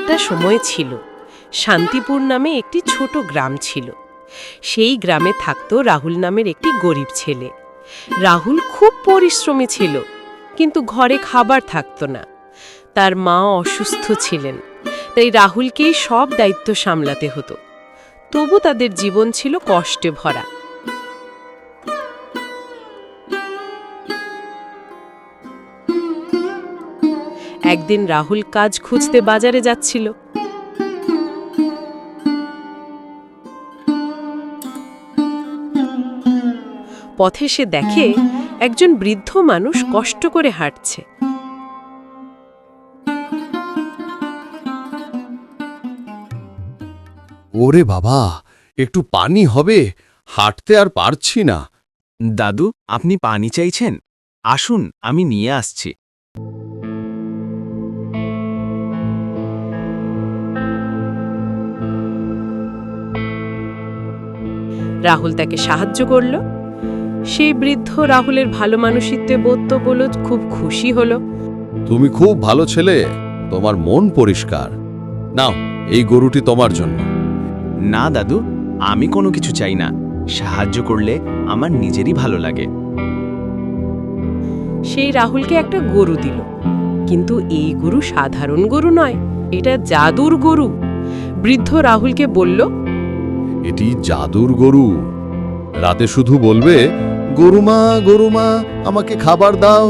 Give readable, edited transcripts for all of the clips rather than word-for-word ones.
একটা সময় ছিল, শান্তিপুর নামে একটি ছোট গ্রাম ছিল। সেই গ্রামে থাকত রাহুল নামের একটি গরিব ছেলে। রাহুল খুব পরিশ্রমী ছিল, কিন্তু ঘরে খাবার থাকত না। তার মা অসুস্থ ছিলেন, তাই রাহুলকেই সব দায়িত্ব সামলাতে হতো। তবু তাদের জীবন ছিল কষ্টে ভরা। একদিন রাহুল কাজ খুঁজতে বাজারে যাচ্ছিল। পথে সে দেখে একজন বৃদ্ধ মানুষ কষ্ট করে হাঁটছে। ওরে বাবা, একটু পানি হবে, হাঁটতে আর পারছি না। দাদু, আপনি পানি চাইছেন? আসুন, আমি নিয়ে আসছি। রাহুল তাকে সাহায্য করল। সেই বৃদ্ধ রাহুলের ভালো মানসিত্বে বোধ বলে খুব খুশি হলো। তুমি খুব ভালো ছেলে, তোমার মন পরিষ্কার। নাও, এই গরুটি তোমার জন্য। না দাদু, আমি কোনো কিছু চাই না। সাহায্য করলে আমার নিজেরই ভালো লাগে। সেই রাহুলকে একটা গরু দিল, কিন্তু এই গরু সাধারণ গরু নয়, এটা জাদুর গরু। বৃদ্ধ রাহুলকে বলল, এটি জাদুর গরু। রাতে শুধু বলবে, গরুমা গরুমা, আমাকে খাবার দাও।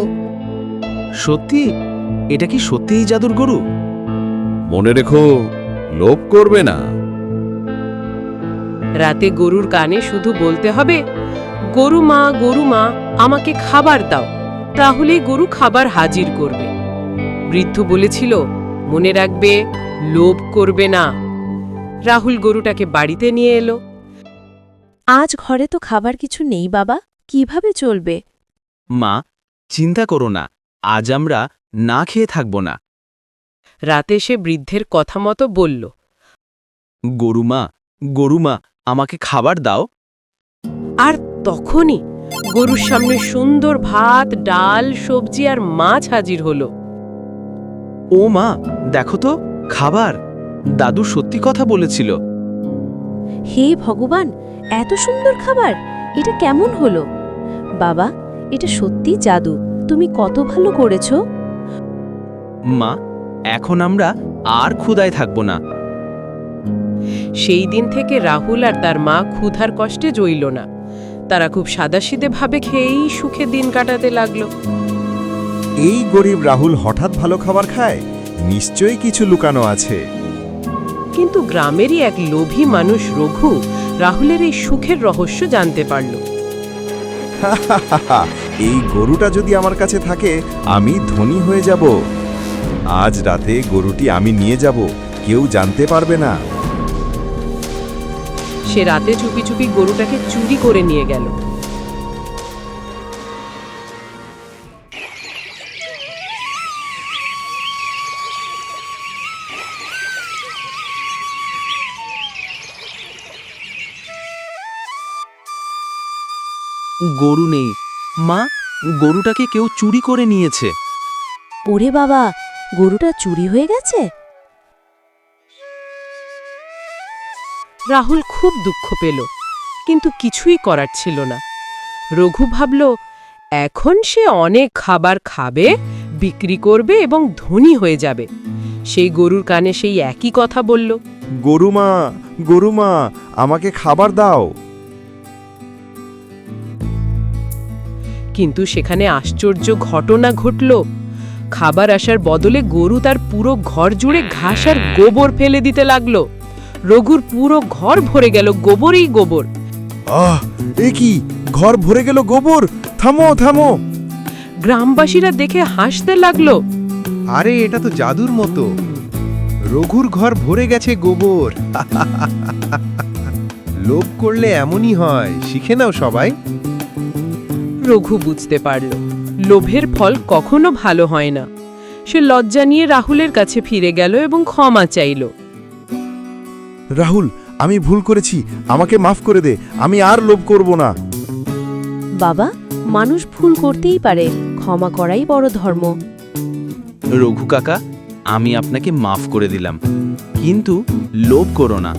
সত্যি? এটা কি সত্যিই জাদুর গরু? মনে রেখো, লোভ করবে না। রাতে গরুর কানে শুধু বলতে হবে, গরুমা গরুমা, আমাকে খাবার দাও। তাহলেই গরু খাবার হাজির করবে। বৃদ্ধ বলেছিল, মনে রাখবে, লোভ করবে না। রাহুল গরুটাকে বাড়িতে নিয়ে এলো। আজ ঘরে তো খাবার কিছু নেই বাবা, কিভাবে চলবে? মা, চিন্তা করো না, আজ আমরা না খেয়ে থাকব না। রাতে সে বৃদ্ধের কথা মতো বলল, গরুমা গরুমা, আমাকে খাবার দাও। আর তখনই গরুর সামনে সুন্দর ভাত, ডাল, সবজি আর মাছ হাজির হলো। ও মা, দেখো তো, খাবার। দাদু সত্যি কথা বলেছিল। হে ভগবান, এত সুন্দর খাবার, এটা কেমন হলো? বাবা, এটা সত্যি জাদু, তুমি কত ভালো করেছো। মা, এখন আমরা আর ক্ষুধায় থাকব না। সেই দিন থেকে রাহুল আর তার মা ক্ষুধার কষ্টে জইল না। তারা খুব সাদাসিধে ভাবে খেয়েই সুখে দিন কাটাতে লাগলো। এই গরিব রাহুল হঠাৎ ভালো খাবার খায়, নিশ্চয়ই কিছু লুকানো আছে। কিন্তু গ্রামেরই এক লোভী মানুষ রঘু রাহুলের এই সুখের রহস্য জানতে পারল। এই গরুটা যদি আমার কাছে থাকে, আমি ধনী হয়ে যাব। আজ রাতে গরুটি আমি নিয়ে যাব, কেউ জানতে পারবে না। সে রাতে চুপি চুপি গরুটাকে চুরি করে নিয়ে গেল। গরু নেই। মা, গরুটাকে কেউ চুরি করে নিয়েছে। ওরে বাবা, গরুটা চুরি হয়ে গেছে? রাহুল খুব দুঃখ পেল, কিন্তু কিছুই করার ছিল না। রঘু ভাবল, এখন সে অনেক খাবার খাবে, বিক্রি করবে এবং ধনী হয়ে যাবে। সেই গরুর কানে সেই একই কথা বলল, গরুমা গরুমা, আমাকে খাবার দাও। কিন্তু সেখানে আশ্চর্য ঘটনা ঘটল। খাবার আসার বদলে গরু তার পুরো ঘর জুড়ে ঘাস আর গোবর ফেলে দিতে লাগলো। রঘুর পুরো ঘর ভরে গেল গোবরেই গোবর। আহ, এ কি, ঘর ভরে গেল গোবর! থামো থামো! গ্রামবাসীরা দেখে হাসতে লাগলো। আরে, এটা তো জাদুর মতো। রঘুর ঘর ভরে গেছে গোবর। লোভ করলে এমনই হয়, শিখে নাও সবাই। রঘু বুঝতে পারল, লোভের ফল কখনো ভালো হয় না। সে লজ্জা নিয়ে রাহুলের কাছে ফিরে গেল এবং ক্ষমা চাইল। রাহুল, আমি ভুল করেছি, আমাকে মাফ করে দে, আমি আর লোভ করব না। বাবা, মানুষ ভুল করতেই পারে, ক্ষমা করাই বড় ধর্ম। রঘু কাকা, আমি আপনাকে মাফ করে দিলাম, কিন্তু লোভ করো না।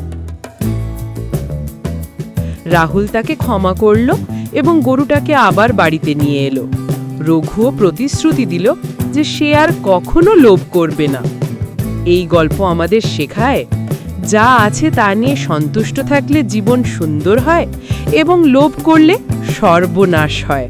রাহুল তাকে ক্ষমা করল এবং গরুটাকে আবার বাড়িতে নিয়ে এলো। রঘুও প্রতিশ্রুতি দিল যে সে আর কখনো লোভ করবে না। এই গল্প আমাদের শেখায়, যা আছে তা নিয়ে সন্তুষ্ট থাকলে জীবন সুন্দর হয় এবং লোভ করলে সর্বনাশ হয়।